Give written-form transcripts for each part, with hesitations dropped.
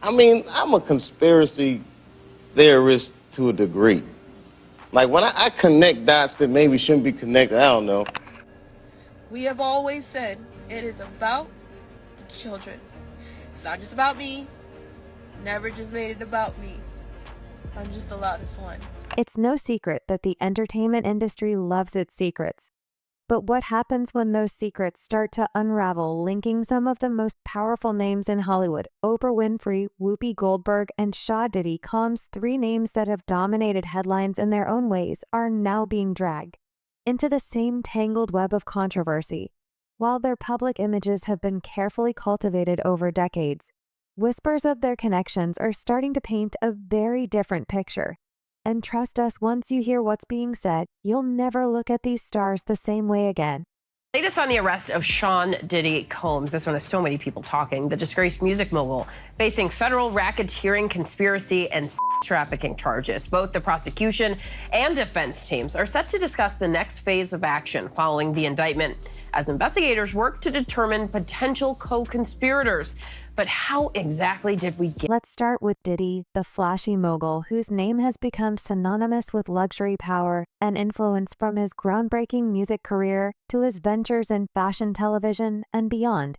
I mean, I'm a conspiracy theorist to a degree. Like when I connect dots that maybe shouldn't be connected, I don't know. We have always said it is about the children. It's not just about me. Never just made it about me. I'm just the loudest one. It's no secret that the entertainment industry loves its secrets. But what happens when those secrets start to unravel, linking some of the most powerful names in Hollywood? Oprah Winfrey, Whoopi Goldberg, and Diddy, Combs, three names that have dominated headlines in their own ways, are now being dragged into the same tangled web of controversy. While their public images have been carefully cultivated over decades, whispers of their connections are starting to paint a very different picture. And trust us, once you hear what's being said, you'll never look at these stars the same way again. Latest on the arrest of Diddy Combs. This one has so many people talking. The disgraced music mogul facing federal racketeering, conspiracy, and trafficking charges. Both the prosecution and defense teams are set to discuss the next phase of action following the indictment as investigators work to determine potential co-conspirators. But how exactly did we get? Let's start with Diddy, the flashy mogul whose name has become synonymous with luxury, power, and influence, from his groundbreaking music career to his ventures in fashion, television, and beyond.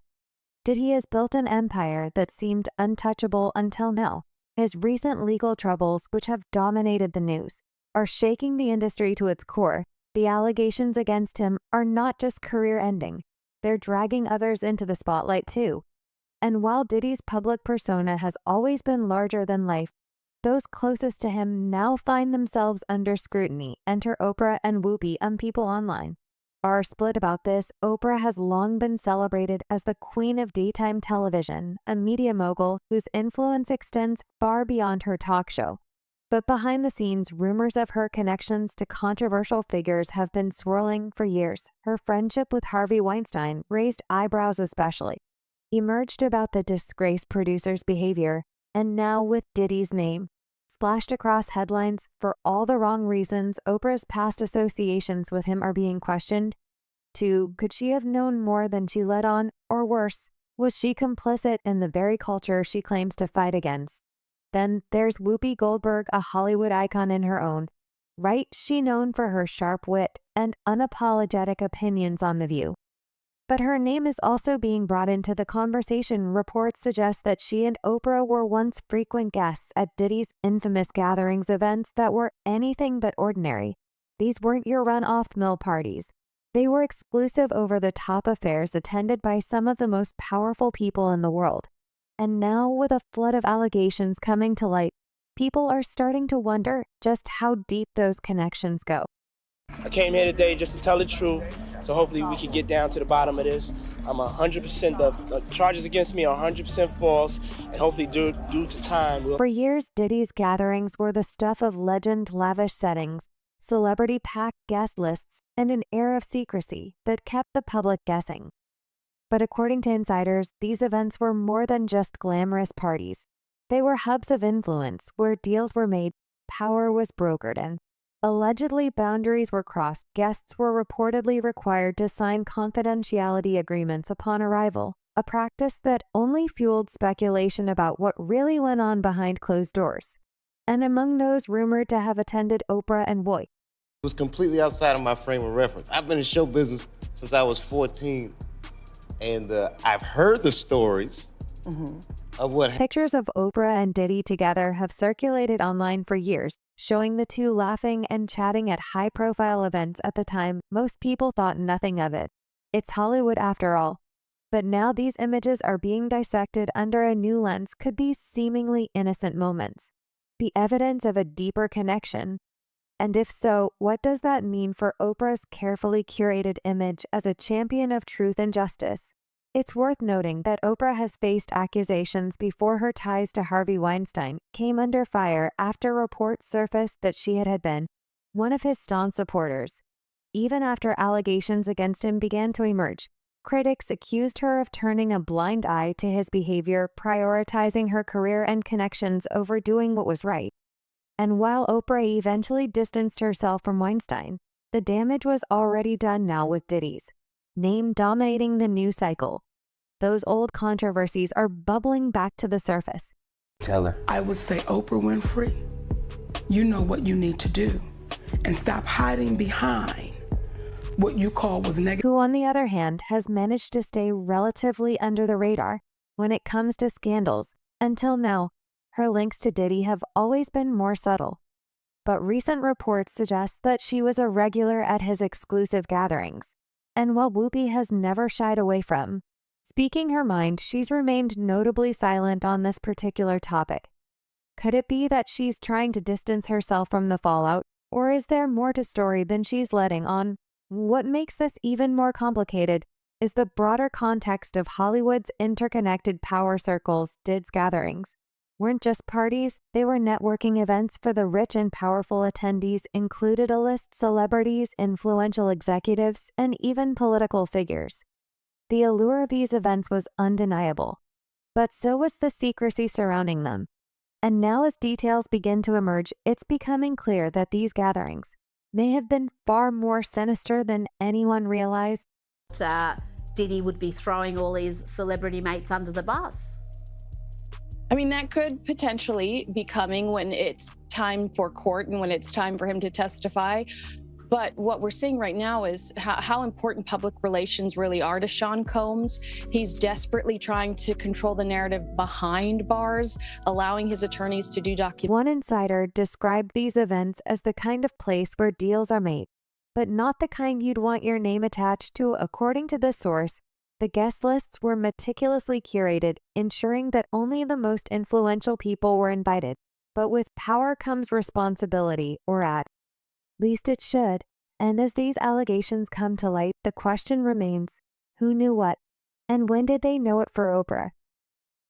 Diddy has built an empire that seemed untouchable until now. His recent legal troubles, which have dominated the news, are shaking the industry to its core. The allegations against him are not just career-ending. They're dragging others into the spotlight too. And while Diddy's public persona has always been larger than life, those closest to him now find themselves under scrutiny. Enter Oprah and Whoopi on People Online. Are split about this. Oprah has long been celebrated as the queen of daytime television, a media mogul whose influence extends far beyond her talk show. But behind the scenes, rumors of her connections to controversial figures have been swirling for years. Her friendship with Harvey Weinstein raised eyebrows especially. Emerged about the disgraced producer's behavior, and now with Diddy's name splashed across headlines for all the wrong reasons. Oprah's past associations with him are being questioned. Could she have known more than she let on? Or worse, was she complicit in the very culture she claims to fight against? Then there's Whoopi Goldberg, a Hollywood icon in her own right. She's known for her sharp wit and unapologetic opinions on The View. But her name is also being brought into the conversation. Reports suggest that she and Oprah were once frequent guests at Diddy's infamous gatherings, events that were anything but ordinary. These weren't your run-off-mill parties. They were exclusive, over-the-top affairs attended by some of the most powerful people in the world. And now, with a flood of allegations coming to light, people are starting to wonder just how deep those connections go. I came here today just to tell the truth, so hopefully we can get down to the bottom of this. I'm 100%, the charges against me are 100% false, and hopefully due to time. For years, Diddy's gatherings were the stuff of legend, lavish settings, celebrity-packed guest lists, and an air of secrecy that kept the public guessing. But according to insiders, these events were more than just glamorous parties. They were hubs of influence where deals were made, power was brokered, and allegedly boundaries were crossed. Guests were reportedly required to sign confidentiality agreements upon arrival, a practice that only fueled speculation about what really went on behind closed doors. And among those rumored to have attended Oprah and Whoopi. It was completely outside of my frame of reference. I've been in show business since I was 14, and I've heard the stories of what Pictures of Oprah and Diddy together have circulated online for years, showing the two laughing and chatting at high-profile events. At the time, most people thought nothing of it. It's Hollywood after all. But now these images are being dissected under a new lens. Could these seemingly innocent moments be evidence of a deeper connection? And if so, what does that mean for Oprah's carefully curated image as a champion of truth and justice? It's worth noting that Oprah has faced accusations before. Her ties to Harvey Weinstein came under fire after reports surfaced that she had been one of his staunch supporters. Even after allegations against him began to emerge, critics accused her of turning a blind eye to his behavior, prioritizing her career and connections over doing what was right. And while Oprah eventually distanced herself from Weinstein, the damage was already done now with Diddy's name dominating the news cycle. Those old controversies are bubbling back to the surface, Tell her. I would say, Oprah Winfrey, you know what you need to do and stop hiding behind what you call was negative. Who, on the other hand, has managed to stay relatively under the radar when it comes to scandals. Until now, her links to Diddy have always been more subtle. But recent reports suggest that she was a regular at his exclusive gatherings. And while Whoopi has never shied away from speaking her mind, she's remained notably silent on this particular topic. Could it be that she's trying to distance herself from the fallout, or is there more to story than she's letting on? What makes this even more complicated is the broader context of Hollywood's interconnected power circles. Diddy's gatherings weren't just parties, they were networking events for the rich and powerful. Attendees included a list celebrities, influential executives, and even political figures. The allure of these events was undeniable, but so was the secrecy surrounding them. And now, as details begin to emerge, it's becoming clear that these gatherings may have been far more sinister than anyone realized. Diddy would be throwing all his celebrity mates under the bus. I mean, that could potentially be coming when it's time for court and when it's time for him to testify. But what we're seeing right now is how important public relations really are to Sean Combs. He's desperately trying to control the narrative behind bars, allowing his attorneys to do One insider described these events as the kind of place where deals are made, but not the kind you'd want your name attached to. According to this source, the guest lists were meticulously curated, ensuring that only the most influential people were invited. But with power comes responsibility, or at least it should. And as these allegations come to light, the question remains, who knew what? And when did they know it? For Oprah,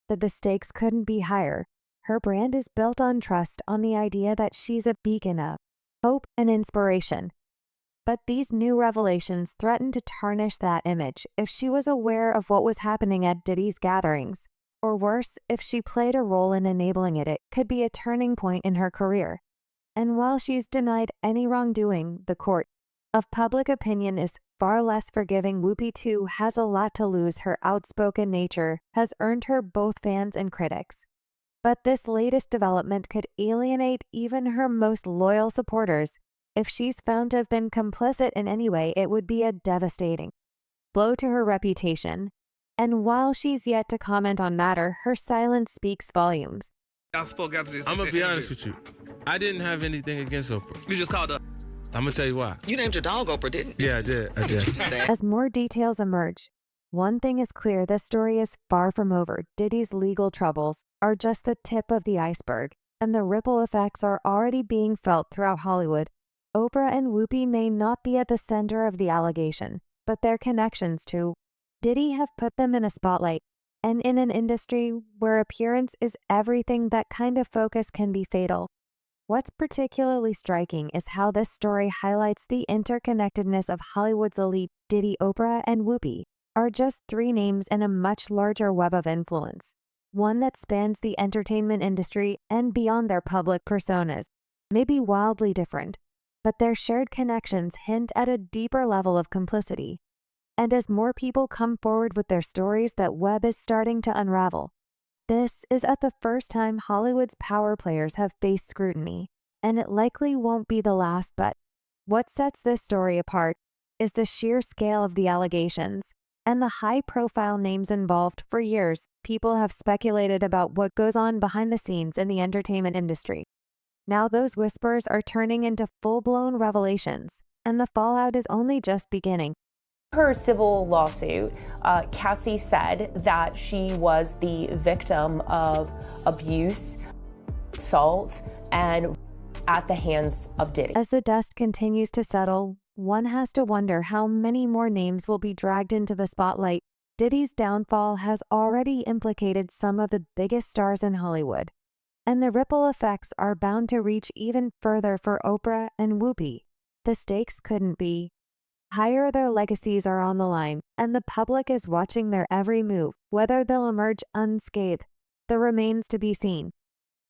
that the stakes couldn't be higher. Her brand is built on trust, on the idea that she's a beacon of hope and inspiration. But these new revelations threaten to tarnish that image. If she was aware of what was happening at Diddy's gatherings, or worse, if she played a role in enabling it, it could be a turning point in her career. And while she's denied any wrongdoing, the court of public opinion is far less forgiving. Whoopi, too, has a lot to lose. Her outspoken nature has earned her both fans and critics. But this latest development could alienate even her most loyal supporters. If she's found to have been complicit in any way, it would be a devastating blow to her reputation. And while she's yet to comment on matter, her silence speaks volumes. I spoke after this. I'm gonna be honest with you. I didn't have anything against Oprah. You just called her. I'm gonna tell you why. You named your dog Oprah, didn't you? Yeah, I did. As more details emerge, one thing is clear: this story is far from over. Diddy's legal troubles are just the tip of the iceberg, and the ripple effects are already being felt throughout Hollywood. Oprah and Whoopi may not be at the center of the allegation, but their connections to Diddy have put them in a spotlight. And in an industry where appearance is everything, that kind of focus can be fatal. What's particularly striking is how this story highlights the interconnectedness of Hollywood's elite. Diddy, Oprah, and Whoopi are just three names in a much larger web of influence, one that spans the entertainment industry and beyond. Their public personas may be wildly different, but their shared connections hint at a deeper level of complicity. And as more people come forward with their stories, that web is starting to unravel. This is at the first time Hollywood's power players have faced scrutiny, and it likely won't be the last. But what sets this story apart is the sheer scale of the allegations and the high-profile names involved. For years, people have speculated about what goes on behind the scenes in the entertainment industry. Now those whispers are turning into full-blown revelations, and the fallout is only just beginning. Her civil lawsuit, Cassie said that she was the victim of abuse, assault, and at the hands of Diddy. As the dust continues to settle, one has to wonder how many more names will be dragged into the spotlight. Diddy's downfall has already implicated some of the biggest stars in Hollywood, and the ripple effects are bound to reach even further for Oprah and Whoopi. The stakes couldn't be higher. Their legacies are on the line, and the public is watching their every move. Whether they'll emerge unscathed, that remains to be seen.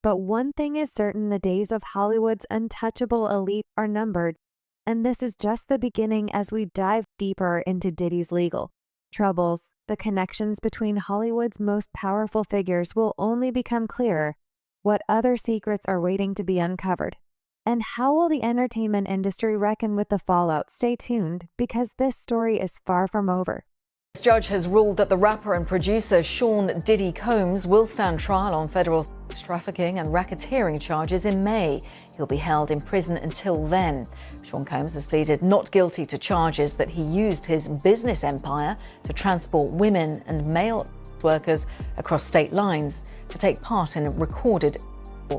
But one thing is certain: the days of Hollywood's untouchable elite are numbered, and this is just the beginning. As we dive deeper into Diddy's legal troubles, the connections between Hollywood's most powerful figures will only become clearer. What other secrets are waiting to be uncovered? And how will the entertainment industry reckon with the fallout? Stay tuned, because this story is far from over. This judge has ruled that the rapper and producer Sean Diddy Combs will stand trial on federal sex trafficking and racketeering charges in May. He'll be held in prison until then. Sean Combs has pleaded not guilty to charges that he used his business empire to transport women and male workers across state lines to take part in recorded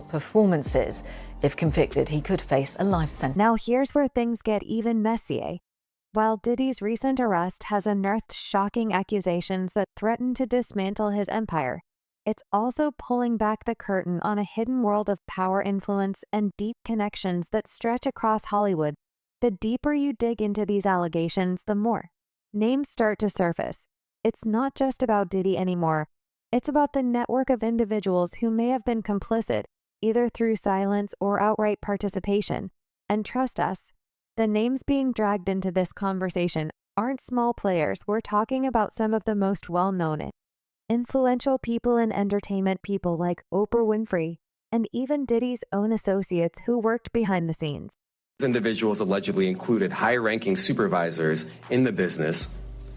performances. If convicted, he could face a life sentence. Now here's where things get even messier. While Diddy's recent arrest has unearthed shocking accusations that threaten to dismantle his empire, it's also pulling back the curtain on a hidden world of power, influence, and deep connections that stretch across Hollywood. The deeper you dig into these allegations, the more names start to surface. It's not just about Diddy anymore. It's about the network of individuals who may have been complicit, either through silence or outright participation. And trust us, the names being dragged into this conversation aren't small players. We're talking about some of the most well-known and influential people in entertainment, people like Oprah Winfrey, and even Diddy's own associates who worked behind the scenes. Individuals allegedly included high-ranking supervisors in the business,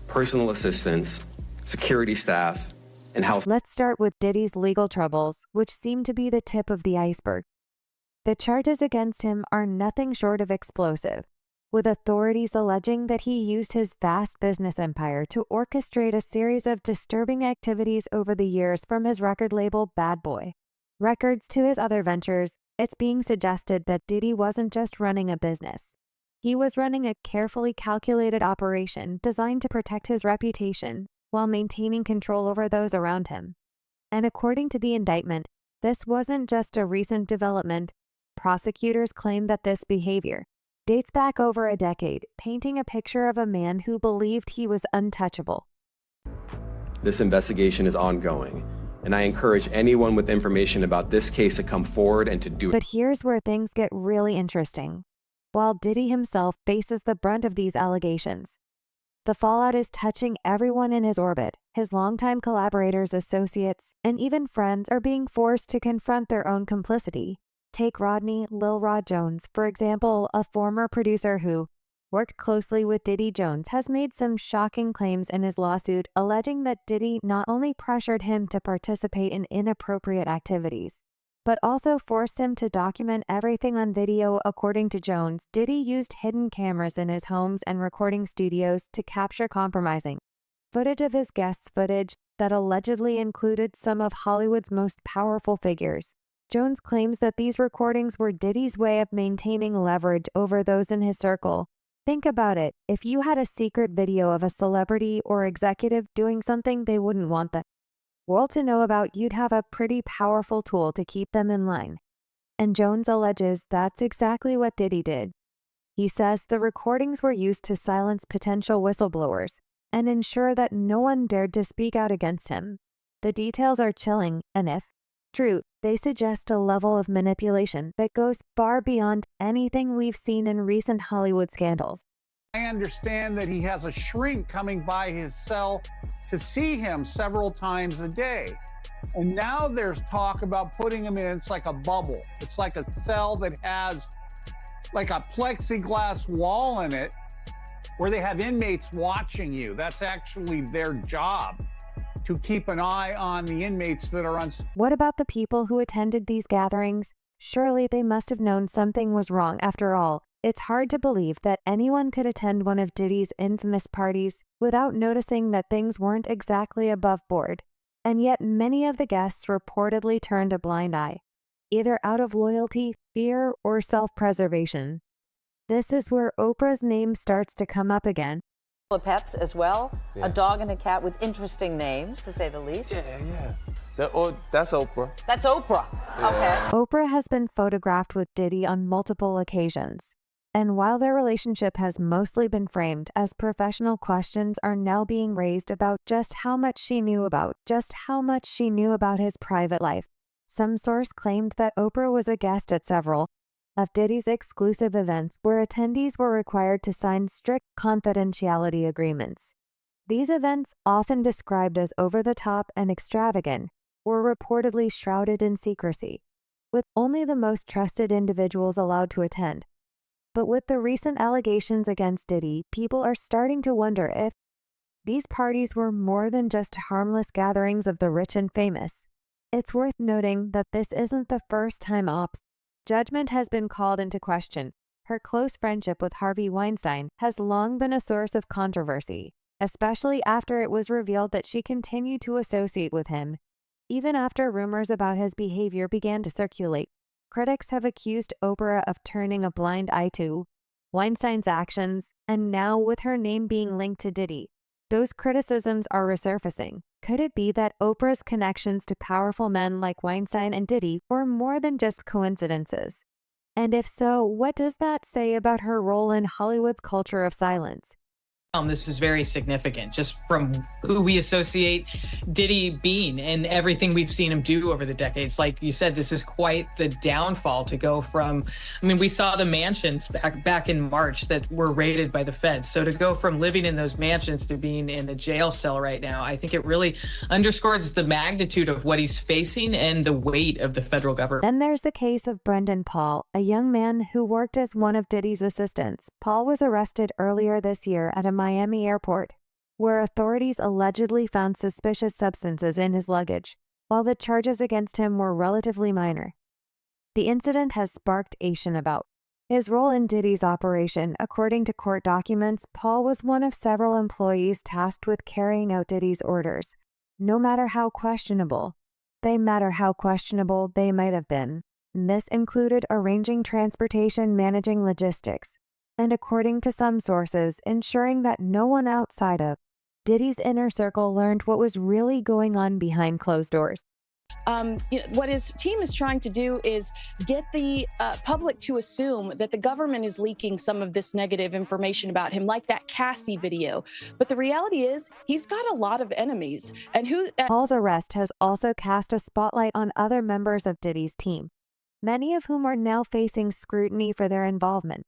personal assistants, security staff, and house. Let's start with Diddy's legal troubles, which seem to be the tip of the iceberg. The charges against him are nothing short of explosive, with authorities alleging that he used his vast business empire to orchestrate a series of disturbing activities over the years, from his record label Bad Boy Records to his other ventures. It's being suggested that Diddy wasn't just running a business. He was running a carefully calculated operation designed to protect his reputation while maintaining control over those around him. And according to the indictment, this wasn't just a recent development. Prosecutors claim that this behavior dates back over a decade, painting a picture of a man who believed he was untouchable. This investigation is ongoing, and I encourage anyone with information about this case to come forward and to do it. But here's where things get really interesting. While Diddy himself faces the brunt of these allegations, the fallout is touching everyone in his orbit. His longtime collaborators, associates, and even friends are being forced to confront their own complicity. Take Rodney Lil Rod Jones, for example. A former producer who worked closely with Diddy. Jones has made some shocking claims in his lawsuit, alleging that Diddy not only pressured him to participate in inappropriate activities, but also forced him to document everything on video. According to Jones, Diddy used hidden cameras in his homes and recording studios to capture compromising footage of his guests, footage that allegedly included some of Hollywood's most powerful figures. Jones claims that these recordings were Diddy's way of maintaining leverage over those in his circle. Think about it. If you had a secret video of a celebrity or executive doing something they wouldn't want the world to know about, you'd have a pretty powerful tool to keep them in line. And Jones alleges that's exactly what Diddy did. He says the recordings were used to silence potential whistleblowers and ensure that no one dared to speak out against him. The details are chilling, and if true, they suggest a level of manipulation that goes far beyond anything we've seen in recent Hollywood scandals. I understand that he has a shrink coming by his cell to see him several times a day. And now there's talk about putting him in, it's like a bubble. It's like a cell that has like a plexiglass wall in it where they have inmates watching you. That's actually their job, to keep an eye on the inmates that are on. What about the people who attended these gatherings? Surely they must have known something was wrong. After all, it's hard to believe that anyone could attend one of Diddy's infamous parties without noticing that things weren't exactly above board. And yet many of the guests reportedly turned a blind eye, either out of loyalty, fear, or self-preservation. This is where Oprah's name starts to come up again. Pets as well, yeah. A dog and a cat with interesting names, to say the least. Yeah. That's Oprah. That's Oprah. Yeah. Okay. Oprah has been photographed with Diddy on multiple occasions. And while their relationship has mostly been framed as professional, questions are now being raised about just how much she knew about his private life. Some source claimed that Oprah was a guest at several of Diddy's exclusive events where attendees were required to sign strict confidentiality agreements. These events, often described as over-the-top and extravagant, were reportedly shrouded in secrecy. with only the most trusted individuals allowed to attend. But with the recent allegations against Diddy, people are starting to wonder if these parties were more than just harmless gatherings of the rich and famous. It's worth noting that this isn't the first time Oprah's judgment has been called into question. Her close friendship with Harvey Weinstein has long been a source of controversy, especially after it was revealed that she continued to associate with him. Even after rumors about his behavior began to circulate, critics have accused Oprah of turning a blind eye to Weinstein's actions, and now with her name being linked to Diddy, those criticisms are resurfacing. Could it be that Oprah's connections to powerful men like Weinstein and Diddy were more than just coincidences? And if so, what does that say about her role in Hollywood's culture of silence? This is very significant, just from who we associate Diddy being and everything we've seen him do over the decades. Like you said, this is quite the downfall to go from, we saw the mansions back in March that were raided by the feds. So to go from living in those mansions to being in a jail cell right now, I think it really underscores the magnitude of what he's facing and the weight of the federal government. Then there's the case of Brendan Paul, a young man who worked as one of Diddy's assistants. Paul was arrested earlier this year at a Miami airport, where authorities allegedly found suspicious substances in his luggage, while the charges against him were relatively minor. The incident has sparked attention about his role in Diddy's operation. According to court documents, Paul was one of several employees tasked with carrying out Diddy's orders, no matter how questionable they might have been. This included arranging transportation, managing logistics, and according to some sources, ensuring that no one outside of Diddy's inner circle learned what was really going on behind closed doors. What his team is trying to do is get the public to assume that the government is leaking some of this negative information about him, like that Cassie video. But the reality is, he's got a lot of enemies. And Paul's arrest has also cast a spotlight on other members of Diddy's team, many of whom are now facing scrutiny for their involvement.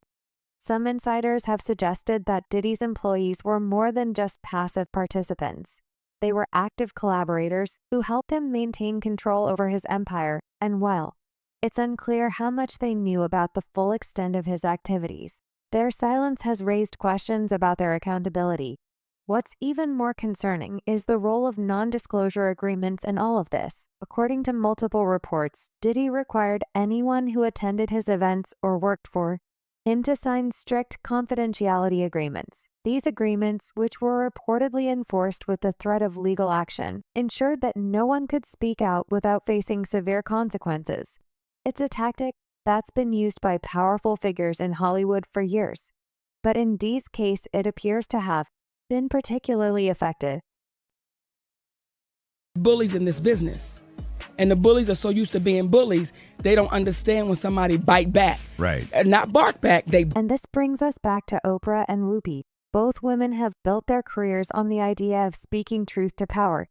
Some insiders have suggested that Diddy's employees were more than just passive participants. They were active collaborators who helped him maintain control over his empire, and while it's unclear how much they knew about the full extent of his activities, their silence has raised questions about their accountability. What's even more concerning is the role of non-disclosure agreements in all of this. According to multiple reports, Diddy required anyone who attended his events or worked for him to sign strict confidentiality agreements. These agreements, which were reportedly enforced with the threat of legal action, ensured that no one could speak out without facing severe consequences. It's a tactic that's been used by powerful figures in Hollywood for years, but in D's case, it appears to have been particularly effective. Bullies in this business. And the bullies are so used to being bullies, they don't understand when somebody bite back. Right. And not bark back, And this brings us back to Oprah and Whoopi. Both women have built their careers on the idea of speaking truth to power.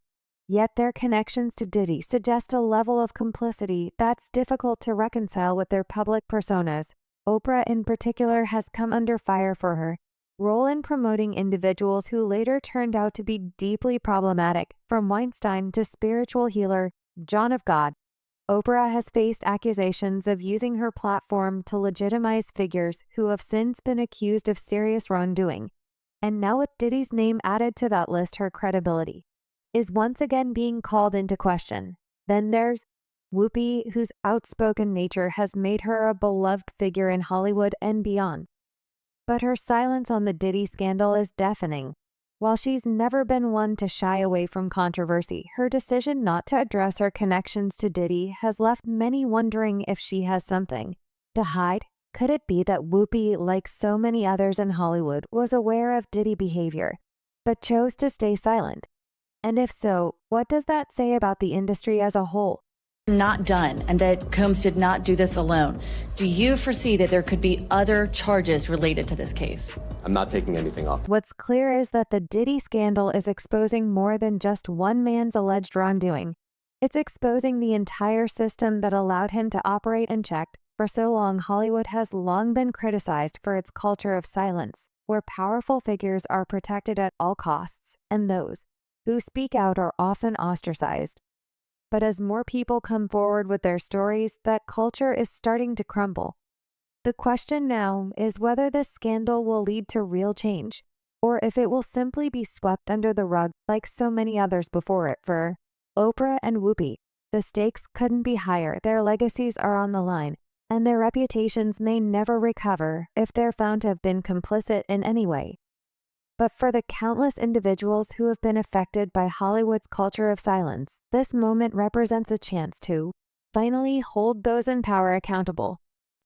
Yet their connections to Diddy suggest a level of complicity that's difficult to reconcile with their public personas. Oprah in particular has come under fire for her role in promoting individuals who later turned out to be deeply problematic, from Weinstein to spiritual healer John of God. Oprah has faced accusations of using her platform to legitimize figures who have since been accused of serious wrongdoing. And now with Diddy's name added to that list, her credibility is once again being called into question. Then there's Whoopi, whose outspoken nature has made her a beloved figure in Hollywood and beyond. But her silence on the Diddy scandal is deafening. While she's never been one to shy away from controversy, her decision not to address her connections to Diddy has left many wondering if she has something to hide. Could it be that Whoopi, like so many others in Hollywood, was aware of Diddy behavior, but chose to stay silent? And if so, what does that say about the industry as a whole? Not done, and that Combs did not do this alone. Do you foresee that there could be other charges related to this case? I'm not taking anything off. What's clear is that the Diddy scandal is exposing more than just one man's alleged wrongdoing. It's exposing the entire system that allowed him to operate unchecked. For so long, Hollywood has long been criticized for its culture of silence, where powerful figures are protected at all costs, and those who speak out are often ostracized. But as more people come forward with their stories, that culture is starting to crumble. The question now is whether this scandal will lead to real change, or if it will simply be swept under the rug like so many others before it. For Oprah and Whoopi, the stakes couldn't be higher. Their legacies are on the line, and their reputations may never recover if they're found to have been complicit in any way. But for the countless individuals who have been affected by Hollywood's culture of silence, this moment represents a chance to finally hold those in power accountable.